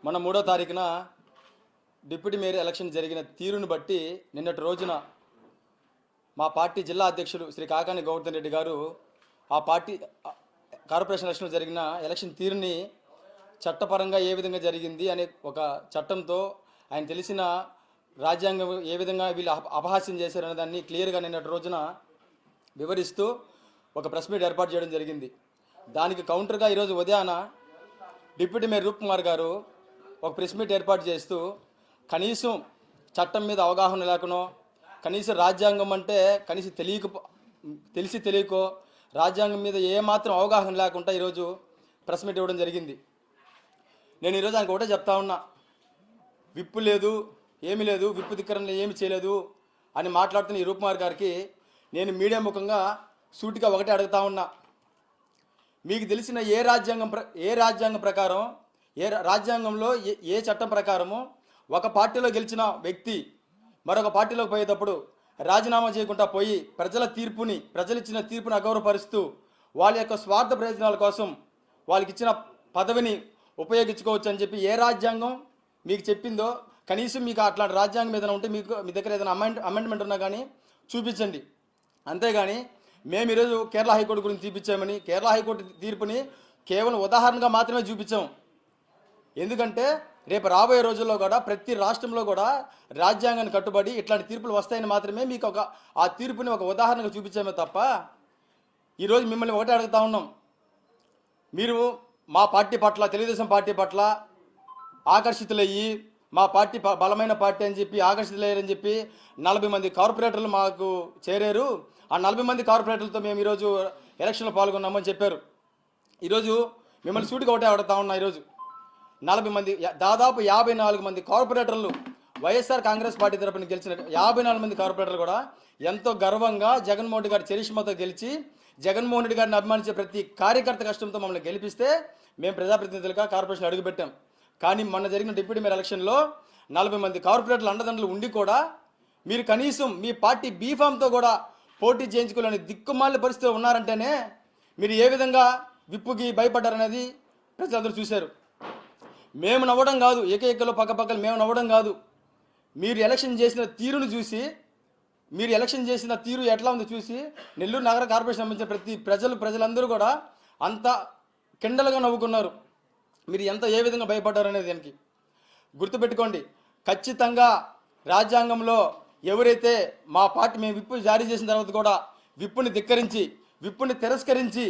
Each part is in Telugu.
మన 3వ తారీఖున డిప్యూటీ మేయర్ ఎలక్షన్ జరిగిన తీరును బట్టి నిన్నటి రోజున మా పార్టీ జిల్లా అధ్యక్షులు శ్రీ కాకాని గౌతమ్ రెడ్డి గారు ఆ పార్టీ కార్పొరేషన్ ఎలక్షన్లో జరిగిన ఎలక్షన్ తీరుని చట్టపరంగా ఏ విధంగా జరిగింది అనే ఒక చట్టంతో ఆయన తెలిసిన రాజ్యాంగం ఏ విధంగా వీళ్ళు అపహాస్యం చేశారనే దాన్ని క్లియర్గా నిన్నటి రోజున వివరిస్తూ ఒక ప్రెస్ మీట్ ఏర్పాటు చేయడం జరిగింది. దానికి కౌంటర్గా ఈరోజు ఉదయాన డిప్యూటీ మేయర్ రూప్ కుమార్ గారు ఒక ప్రెస్ మీట్ ఏర్పాటు చేస్తూ కనీసం చట్టం మీద అవగాహన లేకనో, కనీసం రాజ్యాంగం అంటే కనీసం తెలిసి తెలియకో రాజ్యాంగం మీద ఏమాత్రం అవగాహన లేకుండా ఈరోజు ప్రెస్ మీట్ ఇవ్వడం జరిగింది. నేను ఈరోజు ఆయనకు ఒకటే చెప్తా ఉన్నా, విప్పు లేదు, ఏమీ లేదు, విప్పు ధిక్కరణ ఏమి చేయలేదు అని మాట్లాడుతున్న ఈ రూప్ కుమార్ గారికి నేను మీడియా ముఖంగా సూటిగా ఒకటే అడుగుతా ఉన్నా, మీకు తెలిసిన ఏ రాజ్యాంగం ప్రకారం రాజ్యాంగంలో ఏ చట్టం ప్రకారము ఒక పార్టీలో గెలిచిన వ్యక్తి మరొక పార్టీలోకి పోయేటప్పుడు రాజీనామా చేయకుండా పోయి ప్రజలు ఇచ్చిన తీర్పుని అగౌరవపరుస్తూ వాళ్ళ యొక్క స్వార్థ ప్రయోజనాల కోసం వాళ్ళకి ఇచ్చిన పదవిని ఉపయోగించుకోవచ్చు అని చెప్పి ఏ రాజ్యాంగం మీకు చెప్పిందో కనీసం మీకు అట్లాంటి రాజ్యాంగం ఏదైనా ఉంటే మీ దగ్గర ఏదైనా అమెండ్మెంట్ ఉన్నా కానీ చూపించండి. అంతేగాని మేము ఈరోజు కేరళ హైకోర్టు గురించి చూపించామని కేరళ హైకోర్టు తీర్పుని కేవలం ఉదాహరణగా మాత్రమే చూపించాం. ఎందుకంటే రేపు రాబోయే రోజుల్లో కూడా ప్రతి రాష్ట్రంలో కూడా రాజ్యాంగాన్ని కట్టుబడి ఇట్లాంటి తీర్పులు వస్తాయని మాత్రమే మీకు ఆ తీర్పుని ఒక ఉదాహరణగా చూపించామే తప్ప ఈరోజు మిమ్మల్ని ఒకటే అడుగుతా ఉన్నాం, మీరు మా పార్టీ పట్ల తెలుగుదేశం పార్టీ పట్ల ఆకర్షితులయ్యి మా పార్టీ బలమైన పార్టీ అని చెప్పి ఆకర్షితులయ్యారని చెప్పి 40 మంది కార్పొరేటర్లు మాకు చేరారు. ఆ 40 మంది కార్పొరేటర్లతో మేము ఈరోజు ఎలక్షన్లో పాల్గొన్నామని చెప్పారు. ఈరోజు మిమ్మల్ని సూటిగా ఒకటే అడుగుతా ఉన్నా, ఈరోజు 40 మంది దాదాపు 54 మంది కార్పొరేటర్లు వైఎస్ఆర్ కాంగ్రెస్ పార్టీ తరపున గెలిచిన 54 మంది కార్పొరేటర్లు కూడా ఎంతో గర్వంగా జగన్మోహన్ రెడ్డి గారి చరిష్మాతో గెలిచి జగన్మోహన్ రెడ్డి గారిని అభిమానించే ప్రతి కార్యకర్త కష్టంతో మమ్మల్ని గెలిపిస్తే మేము ప్రజాప్రతినిధులుగా కార్పొరేషన్ అడుగుపెట్టాం. కానీ మొన్న జరిగిన డిప్యూటీ మేయర్ ఎలక్షన్లో 40 మంది కార్పొరేటర్లు అండదండలు ఉండి కూడా మీరు కనీసం మీ పార్టీ బీఫామ్తో కూడా పోటీ చేయించుకోలేని దిక్కుమాలిన పరిస్థితిలో ఉన్నారంటేనే మీరు ఏ విధంగా విప్పుకి భయపడ్డారనేది ప్రజలందరూ చూశారు. మేము నవ్వడం కాదు, ఏకైకలో పక్కపక్కలు మేము నవ్వడం కాదు, మీరు ఎలక్షన్ చేసిన తీరును చూసి మీరు ఎలక్షన్ చేసిన తీరు ఎట్లా ఉందో చూసి నెల్లూరు నగర కార్పొరేషన్ సంబంధించిన ప్రతి ప్రజలందరూ కూడా అంత కిండలుగా నవ్వుకున్నారు. మీరు ఏ విధంగా భయపడ్డారు అనేది దానికి గుర్తుపెట్టుకోండి. ఖచ్చితంగా రాజ్యాంగంలో ఎవరైతే మా పార్టీ మేము విప్పు జారీ చేసిన తర్వాత కూడా విప్పుని తిరస్కరించి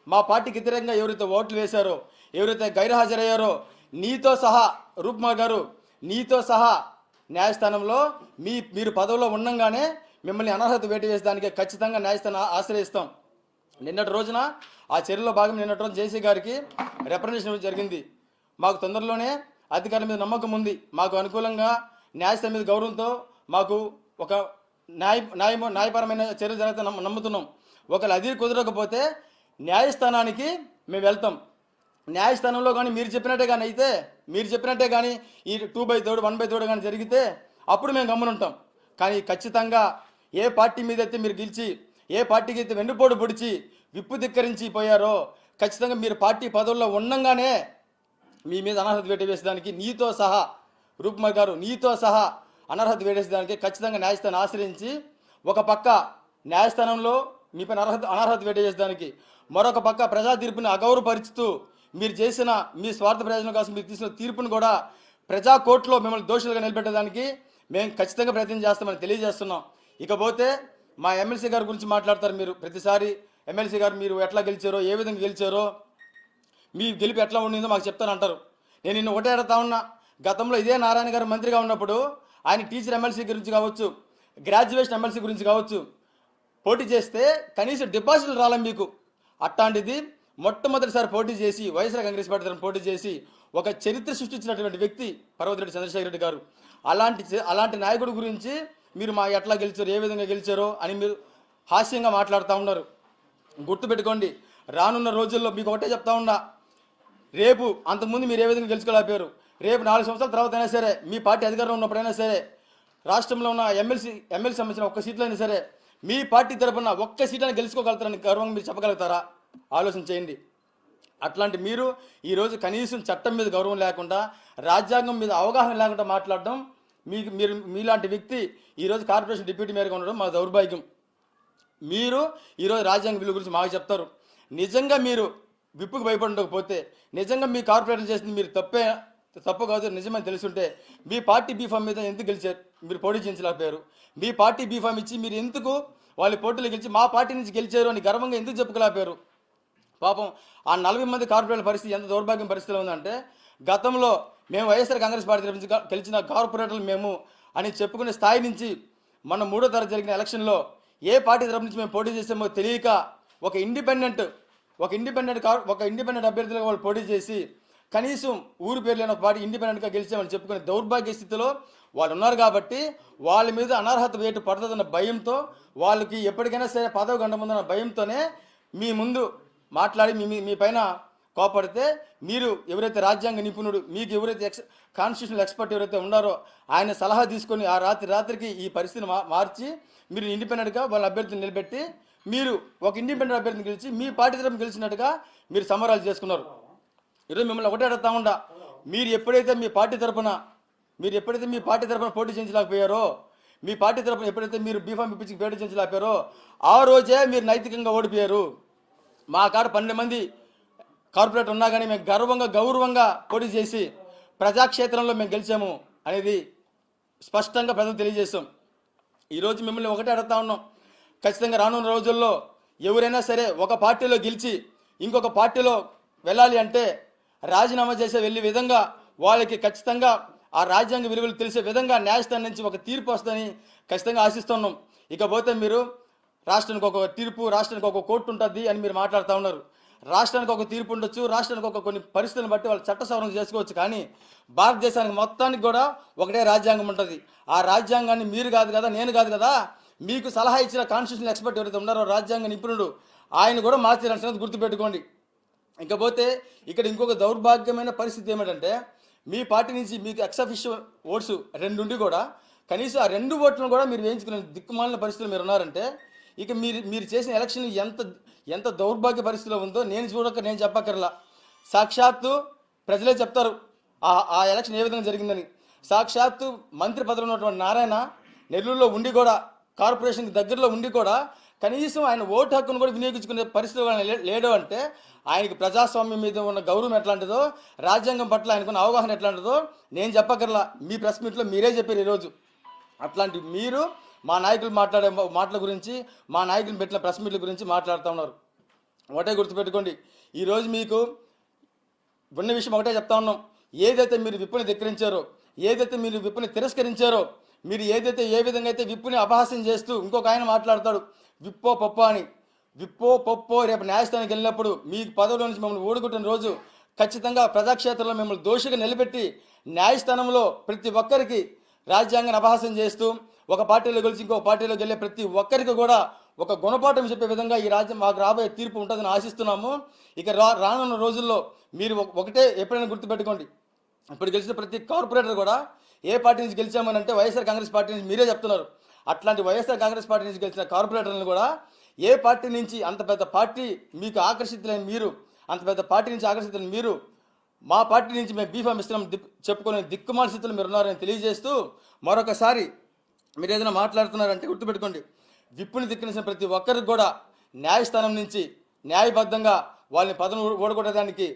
మా పార్టీకి వ్యతిరేకంగా ఎవరైతే ఓట్లు వేశారో, ఎవరైతే గైర్హాజరయ్యారో నీతో సహా రూప్ కుమార్ గారు నీతో సహా న్యాయస్థానంలో మీరు పదవిలో ఉండంగానే మిమ్మల్ని అనర్హత వేటు వేసేదానికి ఖచ్చితంగా న్యాయస్థానం ఆశ్రయిస్తాం. నిన్నటి రోజున ఆ చర్యలో భాగం నిన్నటి రోజు జేసీ గారికి రిప్రజెంటేషన్ జరిగింది. మాకు తొందరలోనే అధికారుల మీద నమ్మకం ఉంది, మాకు అనుకూలంగా న్యాయస్థానం మీద గౌరవంతో మాకు ఒక న్యాయపరమైన చర్యలు జరుగుతా నమ్ముతున్నాం. ఒకవేళ అది కుదరకపోతే న్యాయస్థానానికి మేము వెళ్తాం. న్యాయస్థానంలో కానీ మీరు చెప్పినట్టే కానీ ఈ 2/3 1/3 కానీ జరిగితే అప్పుడు మేము గమ్మునుంటాం. కానీ ఖచ్చితంగా ఏ పార్టీ మీద అయితే మీరు గెలిచి ఏ పార్టీకి అయితే వెన్నుపోటు పొడిచి విప్పు ధిక్కరించి పోయారో ఖచ్చితంగా మీరు పార్టీ పదవుల్లో ఉండంగానే మీ మీద అనర్హత వేటు వేసేదానికి నీతో సహా రూప్ కుమార్ గారు నీతో సహా అనర్హత వేటేసేదానికి ఖచ్చితంగా న్యాయస్థానం ఆశ్రయించి ఒక పక్క న్యాయస్థానంలో మీపైన అనర్హత వేటు చేసేదానికి మరొక పక్క ప్రజా తీర్పుని అగౌరవపరుచుతూ మీరు చేసిన మీ స్వార్థ ప్రయోజనం కోసం మీరు తీసిన తీర్పును కూడా ప్రజా కోర్టులో మిమ్మల్ని దోషులుగా నిలబెట్టడానికి మేము ఖచ్చితంగా ప్రయత్నం చేస్తామని తెలియజేస్తున్నాం. ఇకపోతే మా ఎమ్మెల్సీ గారి గురించి మాట్లాడతారు మీరు ప్రతిసారి. ఎమ్మెల్సీ గారు మీరు ఎట్లా గెలిచారో, ఏ విధంగా గెలిచారో, మీ గెలుపు ఎట్లా ఉండిందో మాకు చెప్తానంటారు. నేను నిన్ను ఒకటే అడుగుతా ఉన్నా, గతంలో ఇదే నారాయణ గారు మంత్రిగా ఉన్నప్పుడు ఆయన టీచర్ ఎమ్మెల్సీ గురించి కావచ్చు, గ్రాడ్యుయేషన్ ఎమ్మెల్సీ గురించి కావచ్చు పోటీ చేస్తే కనీసం డిపాజిట్లు రాలేదు మీకు. అట్లాంటిది మొట్టమొదటిసారి పోటీ చేసి వైఎస్ఆర్ కాంగ్రెస్ పార్టీ తరఫున పోటీ చేసి ఒక చరిత్ర సృష్టించినటువంటి వ్యక్తి పర్వతిరెడ్డి చంద్రశేఖర్ రెడ్డి గారు. అలాంటి నాయకుడి గురించి మీరు మా ఎట్లా గెలిచారో, ఏ విధంగా గెలిచారో అని మీరు హాస్యంగా మాట్లాడుతూ ఉన్నారు. గుర్తుపెట్టుకోండి, రానున్న రోజుల్లో మీకు ఒకటే చెప్తా ఉన్నా, రేపు అంతకుముందు మీరు ఏ విధంగా గెలుచుకోలేకపోయారు, రేపు 4 సంవత్సరాల తర్వాత అయినా సరే మీ పార్టీ అధికారంలో ఉన్నప్పుడైనా సరే రాష్ట్రంలో ఉన్న ఎమ్మెల్సీ సంబంధించిన ఒక్క సీట్లో అయినా సరే మీ పార్టీ తరఫున ఒక్క సీట్ని గెలుచుకోగలుగుతారని గర్వంగా మీరు చెప్పగలుగుతారా? ఆలోచన చేయండి. అట్లాంటి మీరు ఈరోజు కనీసం చట్టం మీద గౌరవం లేకుండా, రాజ్యాంగం మీద అవగాహన లేకుండా మాట్లాడడం, మీరు మీలాంటి వ్యక్తి ఈరోజు కార్పొరేషన్ డిప్యూటీ మేయర్గా ఉండడం మా దౌర్భాగ్యం. మీరు ఈరోజు రాజ్యాంగ విలువ గురించి మాకు చెప్తారు. నిజంగా మీరు విప్పుకు భయపడకపోతే, నిజంగా మీ కార్పొరేటర్ చేసింది మీరు తప్పు కాదు నిజమని తెలుసుంటే, మీ పార్టీ బీఫామ్ మీద ఎందుకు గెలిచారు? మీరు పోటీ చేయించలేకపోయారు. మీ పార్టీ బీఫామ్ ఇచ్చి మీరు ఎందుకు వాళ్ళు పోటీలు గెలిచి మా పార్టీ నుంచి గెలిచారు అని గర్వంగా ఎందుకు చెప్పుకోలేకపోయారు? పాపం ఆ 40 మంది కార్పొరేటర్ల పరిస్థితి ఎంత దౌర్భాగ్యం పరిస్థితిలో ఉందంటే, గతంలో మేము వైఎస్ఆర్ కాంగ్రెస్ పార్టీ తరఫు నుంచి గెలిచిన కార్పొరేటర్లు మేము అని చెప్పుకునే స్థాయి నుంచి మన 3వ తారీఖు జరిగిన ఎలక్షన్లో ఏ పార్టీ తరఫు నుంచి మేము పోటీ చేసామో తెలియక ఒక ఇండిపెండెంట్ అభ్యర్థులుగా వాళ్ళు పోటీ చేసి కనీసం ఊరు పేరు లేని ఒక పార్టీ ఇండిపెండెంట్గా గెలిచామని చెప్పుకునే దౌర్భాగ్య స్థితిలో వాళ్ళు ఉన్నారు. కాబట్టి వాళ్ళ మీద అనర్హత వేటు పడుతుందన్న భయంతో, వాళ్ళకి ఎప్పటికైనా సరే పదవి గంట ముందన్న భయంతోనే మీ ముందు మాట్లాడి మీ పైన కోపడితే, మీరు ఎవరైతే రాజ్యాంగ నిపుణుడు, మీకు ఎవరైతే కాన్స్టిట్యూషనల్ ఎక్స్పర్ట్ ఎవరైతే ఉన్నారో ఆయన సలహా తీసుకొని ఆ రాత్రికి ఈ పరిస్థితిని మార్చి మీరు ఇండిపెండెంట్గా వాళ్ళ అభ్యర్థిని నిలబెట్టి, మీరు ఒక ఇండిపెండెంట్ అభ్యర్థిని గెలిచి మీ పార్టీ తరఫున గెలిచినట్టుగా మీరు సంబరాలు చేసుకున్నారు. ఈరోజు మిమ్మల్ని ఒకటే అడుగుతా ఉండా, మీరు ఎప్పుడైతే మీ పార్టీ తరఫున పోటీ చేయించలేకపోయారో, మీ పార్టీ తరఫున ఎప్పుడైతే మీరు బీఫామ్ ఇప్పించి పోటీ చేయించలేకపోయారో ఆ రోజే మీరు నైతికంగా ఓడిపోయారు. మా కాడ 12 మంది కార్పొరేటర్ ఉన్నా కానీ మేము గౌరవంగా పోటీ చేసి ప్రజాక్షేత్రంలో మేము గెలిచాము అనేది స్పష్టంగా ప్రజలు తెలియజేస్తాం. ఈరోజు మిమ్మల్ని ఒకటే అడుగుతా ఉన్నాం, ఖచ్చితంగా రానున్న రోజుల్లో ఎవరైనా సరే ఒక పార్టీలో గెలిచి ఇంకొక పార్టీలో వెళ్ళాలి అంటే రాజీనామా చేసే వెళ్ళే విధంగా వాళ్ళకి ఖచ్చితంగా ఆ రాజ్యాంగ విలువలు తెలిసే విధంగా న్యాయస్థానం నుంచి ఒక తీర్పు వస్తుందని ఖచ్చితంగా ఆశిస్తున్నాం. ఇకపోతే మీరు రాష్ట్రానికి ఒక తీర్పు, రాష్ట్రానికి ఒక కోర్టు ఉంటుంది అని మీరు మాట్లాడుతూ ఉన్నారు. రాష్ట్రానికి ఒక తీర్పు ఉండొచ్చు, రాష్ట్రానికి ఒక కొన్ని పరిస్థితులను బట్టి వాళ్ళు చట్ట సవరణ చేసుకోవచ్చు. కానీ భారతదేశానికి మొత్తానికి కూడా ఒకటే రాజ్యాంగం ఉంటుంది. ఆ రాజ్యాంగాన్ని మీరు కాదు కదా, నేను కాదు కదా, మీకు సలహా ఇచ్చిన కాన్స్టిట్యూషనల్ ఎక్స్పర్ట్ ఎవరైతే ఉన్నారో రాజ్యాంగ నిపుణుడు ఆయన కూడా మార్చారని గుర్తుపెట్టుకోండి. ఇకపోతే ఇక్కడ ఇంకొక దౌర్భాగ్యమైన పరిస్థితి ఏమిటంటే, మీ పార్టీ నుంచి మీకు ఎక్సఫిషియల్ ఓట్స్ 2 ఉండి కూడా కనీసం ఆ 2 ఓట్లను కూడా మీరు వేయించుకునే దిక్కుమాలిన పరిస్థితులు మీరు ఉన్నారంటే, ఇక మీరు చేసిన ఎలక్షన్ ఎంత దౌర్భాగ్య పరిస్థితిలో ఉందో నేను చెప్పక్కర్లా. సాక్షాత్తు ప్రజలే చెప్తారు ఆ ఎలక్షన్ ఏ విధంగా జరిగిందని. సాక్షాత్తు మంత్రి పదవిలో ఉన్నటువంటి నారాయణ నెల్లూరులో ఉండి కూడా, కార్పొరేషన్కి దగ్గరలో ఉండి కూడా కనీసం ఆయన ఓటు హక్కును కూడా వినియోగించుకునే పరిస్థితులు లేడు అంటే ఆయనకి ప్రజాస్వామ్యం మీద ఉన్న గౌరవం ఎట్లాంటిదో, రాజ్యాంగం పట్ల ఆయనకున్న అవగాహన ఎట్లాంటిదో నేను చెప్పక్కర్లా. మీ ప్రెస్ మీట్లో మీరే చెప్పారు ఈరోజు. అట్లాంటి మీరు మా నాయకులు మాట్లాడే మాటల గురించి, మా నాయకులు పెట్టిన ప్రెస్ మీట్ల గురించి మాట్లాడుతూ ఉన్నారు. ఒకటే గుర్తుపెట్టుకోండి, ఈరోజు మీకు ఉన్న విషయం ఒకటే చెప్తా ఉన్నాం. ఏదైతే మీరు విప్పుని ధిక్కరించారో, ఏదైతే మీరు విప్పుని తిరస్కరించారో, మీరు ఏ విధంగా అయితే విప్పుని అపహాస్యం చేస్తూ ఇంకొక ఆయన మాట్లాడతాడు విప్పో పప్పో రేపు న్యాయస్థానానికి వెళ్ళినప్పుడు మీకు పదవిలో నుంచి మిమ్మల్ని ఓడుకుంటున్న రోజు ఖచ్చితంగా ప్రజాక్షేత్రంలో మిమ్మల్ని దోషిగా నిలబెట్టి న్యాయస్థానంలో ప్రతి ఒక్కరికి రాజ్యాంగాన్ని అపహాస్యం చేస్తూ ఒక పార్టీలో గెలిచి ఇంకో పార్టీలోకి వెళ్ళే ప్రతి ఒక్కరికి కూడా ఒక గుణపాఠం చెప్పే విధంగా ఈ రాజ్యం మాకు రాబోయే తీర్పు ఉంటుందని ఆశిస్తున్నాము. ఇక రానున్న రోజుల్లో మీరు ఒకటే ఎప్పుడైనా గుర్తుపెట్టుకోండి, ఇప్పుడు గెలిచిన ప్రతి కార్పొరేటర్ కూడా ఏ పార్టీ నుంచి గెలిచామని అంటే వైఎస్ఆర్ కాంగ్రెస్ పార్టీ నుంచి మీరే చెప్తున్నారు. అట్లాంటి వైఎస్ఆర్ కాంగ్రెస్ పార్టీ నుంచి గెలిచిన కార్పొరేటర్లను కూడా ఏ పార్టీ నుంచి అంత పెద్ద పార్టీ మీకు ఆకర్షితులైన మీరు, అంత పెద్ద పార్టీ నుంచి ఆకర్షితులైన మీరు మా పార్టీ నుంచి మేము బీఫామ్ ఇస్తున్నాం చెప్పుకునే దిక్కుమాల స్థితులు మీరు ఉన్నారని తెలియజేస్తూ, మరొకసారి మీరు ఏదైనా మాట్లాడుతున్నారంటే గుర్తుపెట్టుకోండి, విప్పుని దిక్కనిసిన ప్రతి ఒక్కరికి కూడా న్యాయస్థానం నుంచి న్యాయబద్ధంగా వాళ్ళని పదవి ఓడగొట్టడానికి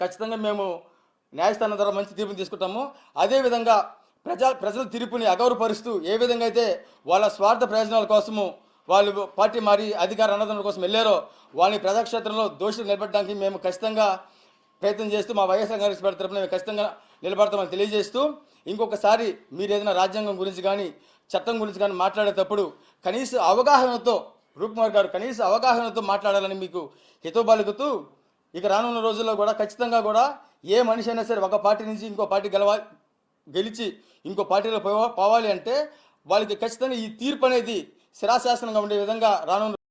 ఖచ్చితంగా మేము న్యాయస్థానం ద్వారా మంచి తీర్పుని తీసుకుంటాము. అదేవిధంగా ప్రజల తీర్పుని అగౌరవపరుస్తూ ఏ విధంగా అయితే వాళ్ళ స్వార్థ ప్రయోజనాల కోసము వాళ్ళు పార్టీ మారి అధికార అన్నదానం కోసం వెళ్ళారో వాళ్ళని ప్రజాక్షేత్రంలో దోషులు నిలబెట్టడానికి మేము ఖచ్చితంగా ప్రయత్నం చేస్తూ మా వైఎస్ఆర్ కాంగ్రెస్ పార్టీ తరఫున మేము ఖచ్చితంగా నిలబడతామని తెలియజేస్తూ, ఇంకొకసారి మీరు ఏదైనా రాజ్యాంగం గురించి కానీ చట్టం గురించి కానీ మాట్లాడేటప్పుడు కనీస అవగాహనతో రూప్కుమార్ గారు కనీస అవగాహనతో మాట్లాడాలని మీకు హితోబాలుగుతూ, ఇక రానున్న రోజుల్లో కూడా ఖచ్చితంగా కూడా ఏ మనిషి అయినా సరే ఒక పార్టీ నుంచి ఇంకో పార్టీ గెలిచి ఇంకో పార్టీలో పోవాలి అంటే వాళ్ళకి ఖచ్చితంగా ఈ తీర్పు అనేది శిరాశాసనంగా ఉండే విధంగా రానున్న